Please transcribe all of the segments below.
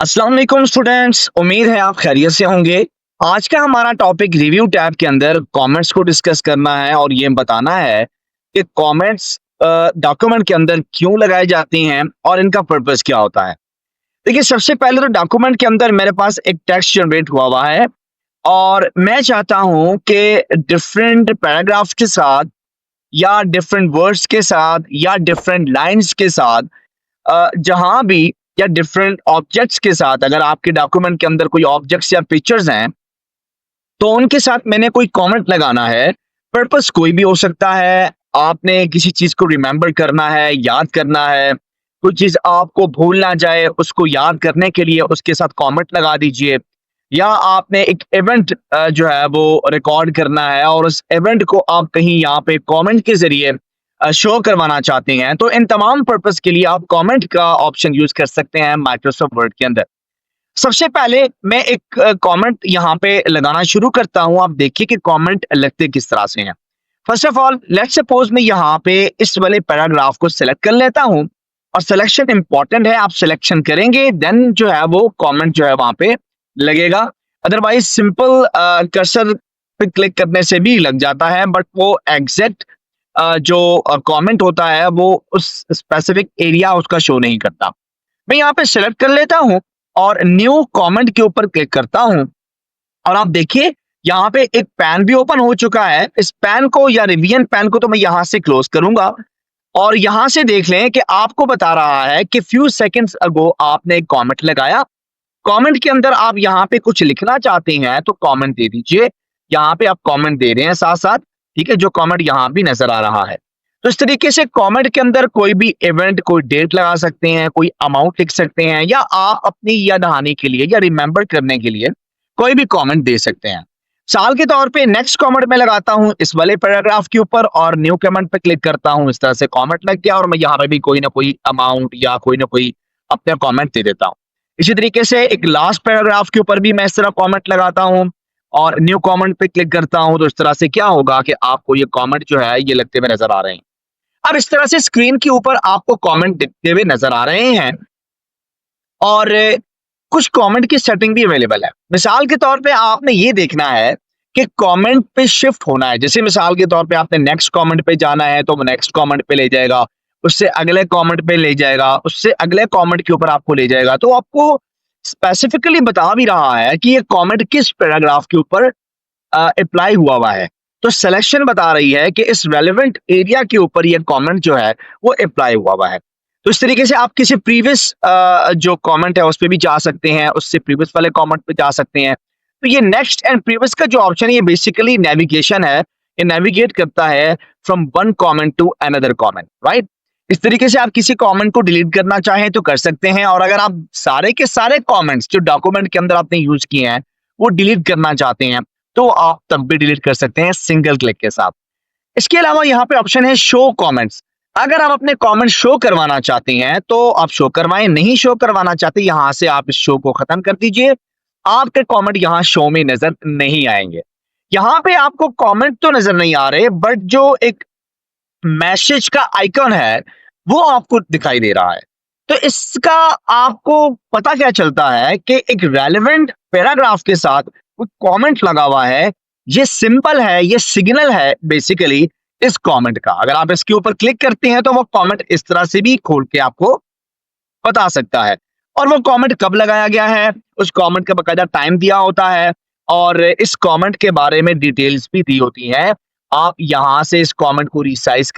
अस्सलाम वालेकुम स्टूडेंट्स, उम्मीद है आप खैरियत से होंगे। आज का हमारा टॉपिक रिव्यू टैब के अंदर कमेंट्स को डिस्कस करना है और ये बताना है कि कमेंट्स डॉक्यूमेंट के अंदर क्यों लगाए जाते हैं और इनका पर्पस क्या होता है। देखिए, सबसे पहले तो डॉक्यूमेंट के अंदर मेरे पास एक टेक्स्ट जनरेट हुआ हुआ है और मैं चाहता हूं कि डिफरेंट पैराग्राफ्स के साथ या डिफरेंट वर्ड्स के साथ या डिफरेंट लाइंस के साथ जहां भी या डिफरेंट ऑब्जेक्ट्स के साथ, अगर आपके डॉक्यूमेंट के अंदर कोई ऑब्जेक्ट्स या पिक्चर्स हैं तो उनके साथ मैंने कोई कमेंट लगाना है। पर्पस कोई भी हो सकता है। आपने किसी चीज को रिमेंबर करना है, याद करना है, कोई चीज आपको भूल ना जाए उसको याद करने के लिए उसके साथ कमेंट लगा दीजिए। या आपने एक इवेंट जो है वो रिकॉर्ड करना है और उस इवेंट को आप कहीं यहाँ पे कमेंट के जरिए शो करवाना चाहते हैं, तो इन तमाम पर्पस के लिए आप कमेंट का ऑप्शन यूज कर सकते हैं माइक्रोसॉफ्ट वर्ड के अंदर। सबसे पहले मैं एक कमेंट यहाँ पे लगाना शुरू करता हूँ। आप देखिए कि कमेंट लगते किस तरह से हैं। First of all let's suppose मैं यहाँ पे इस वाले पैराग्राफ को सिलेक्ट कर लेता हूँ और सिलेक्शन इंपॉर्टेंट है। आप सिलेक्शन करेंगे देन जो है वो कमेंट जो है वहां पे लगेगा। अदरवाइज सिंपल कर्सर पे क्लिक करने से भी लग जाता है, बट वो एग्जैक्ट जो कमेंट होता है वो उस स्पेसिफिक एरिया उसका शो नहीं करता। मैं यहाँ पे सिलेक्ट कर लेता हूँ और न्यू कमेंट के ऊपर क्लिक करता हूँ और आप देखिए यहाँ पे एक पैन भी ओपन हो चुका है। इस पैन को या रिवीजन पैन को तो मैं यहाँ से क्लोज करूंगा और यहाँ से देख लें कि आपको बता रहा है कि फ्यू सेकंड्स अगो आपने एक कमेंट लगाया। कमेंट के अंदर आप यहाँ पे कुछ लिखना चाहते हैं तो कमेंट दे दीजिए। यहाँ पे आप कमेंट दे रहे हैं साथ साथ, ठीक है, जो कमेंट यहाँ भी नजर आ रहा है। तो इस तरीके से कमेंट के अंदर कोई भी इवेंट, कोई डेट लगा सकते हैं, कोई अमाउंट लिख सकते हैं, या आप अपनी याद दहानी के लिए या रिमेंबर करने के लिए कोई भी कमेंट दे सकते हैं। साल के तौर पे नेक्स्ट कमेंट में लगाता हूं इस वाले पैराग्राफ के ऊपर और न्यू कमेंट पे क्लिक करता हूं। इस तरह से कमेंट लग गया और मैं यहाँ पे भी कोई ना कोई अमाउंट या कोई ना कोई अपना कमेंट दे देता हूँ। इसी तरीके से एक लास्ट पैराग्राफ के ऊपर भी मैं इस तरह कमेंट लगाता हूँ और न्यू कमेंट पे क्लिक करता हूँ। तो इस तरह से क्या होगा कि आपको ये कमेंट जो है ये लगते हुए नजर आ रहे हैं। अब इस तरह से स्क्रीन के ऊपर आपको कमेंट दिखते हुए नजर आ रहे हैं और कुछ कमेंट की सेटिंग भी अवेलेबल है। मिसाल के तौर पे आपने ये देखना है कि कमेंट पे शिफ्ट होना है। जैसे मिसाल के तौर पे आपने नेक्स्ट कमेंट पे जाना है तो वो नेक्स्ट कमेंट पे ले जाएगा, उससे अगले कमेंट पे ले जाएगा, उससे अगले कमेंट के ऊपर आपको ले जाएगा। तो आपको स्पेसिफिकली बता भी रहा है कि ये कमेंट किस पैराग्राफ के ऊपर अप्लाई हुआ है। तो सिलेक्शन बता रही है कि इस रेलेवेंट एरिया के ऊपर ये कमेंट जो है वो अप्लाई हुआ है। तो इस तरीके से आप किसी प्रीवियस जो कमेंट है उस पर भी जा सकते हैं, उससे प्रीवियस वाले कमेंट पे जा सकते हैं। तो ये नेक्स्ट एंड प्रीवियस का जो ऑप्शन है ये बेसिकली नेविगेशन है। ये नेविगेट करता है from one comment to another comment, right. इस तरीके से आप किसी कमेंट को डिलीट करना चाहें तो कर सकते हैं, और अगर आप सारे के सारे कमेंट्स जो डॉक्यूमेंट के अंदर आपने यूज किए हैं वो डिलीट करना चाहते हैं तो आप तब भी डिलीट कर सकते हैं सिंगल क्लिक के साथ। इसके अलावा यहाँ पे ऑप्शन है शो कमेंट्स। अगर आप अपने कमेंट शो करवाना चाहते हैं तो आप शो करवाएं, नहीं शो करवाना चाहते यहाँ से आप इस शो को खत्म कर दीजिए। आपके कमेंट यहाँ शो में नजर नहीं आएंगे। यहाँ पे आपको कमेंट तो नजर नहीं आ रहे, बट जो एक मैसेज का आइकन है वो आपको दिखाई दे रहा है। तो इसका आपको पता क्या चलता है कि एक रेलेवेंट पैराग्राफ के साथ कोई कमेंट लगा हुआ है। ये सिंपल है, ये सिग्नल है बेसिकली इस कमेंट का। अगर आप इसके ऊपर क्लिक करते हैं तो वो कमेंट इस तरह से भी खोल के आपको बता सकता है। और वो कमेंट कब लगाया गया है, उस कमेंट का बकायदा टाइम दिया होता है और इस कमेंट के बारे में डिटेल्स भी दी होती है। आप यहाँ से इस कमेंट को रिसाइज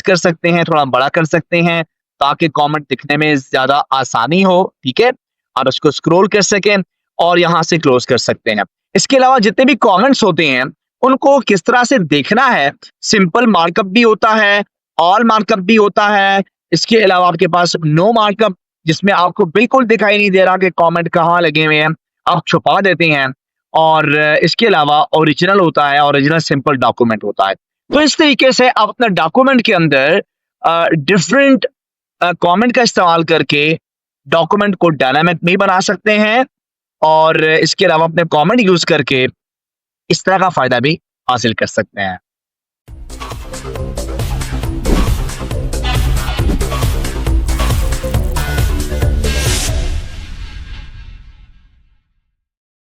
कर सकते हैं, थोड़ा बड़ा कर सकते हैं ताकि कमेंट दिखने में ज्यादा आसानी हो, ठीक है, और उसको स्क्रॉल कर सकें और यहाँ से क्लोज कर सकते हैं। इसके अलावा जितने भी कमेंट्स होते हैं उनको किस तरह से देखना है, सिंपल मार्कअप भी होता है, ऑल मार्कअप भी होता है। इसके अलावा आपके पास नो मार्कअप, जिसमें आपको बिल्कुल दिखाई नहीं दे रहा कि कमेंट कहाँ लगे हुए हैं, आप छुपा देते हैं। और इसके अलावा ओरिजिनल होता है, ओरिजिनल सिंपल डॉक्यूमेंट होता है। तो इस तरीके से आप अपने डॉक्यूमेंट के अंदर डिफरेंट कमेंट का इस्तेमाल करके डॉक्यूमेंट को डायनामिक भी बना सकते हैं और इसके अलावा अपने कमेंट यूज करके इस तरह का फायदा भी हासिल कर सकते हैं।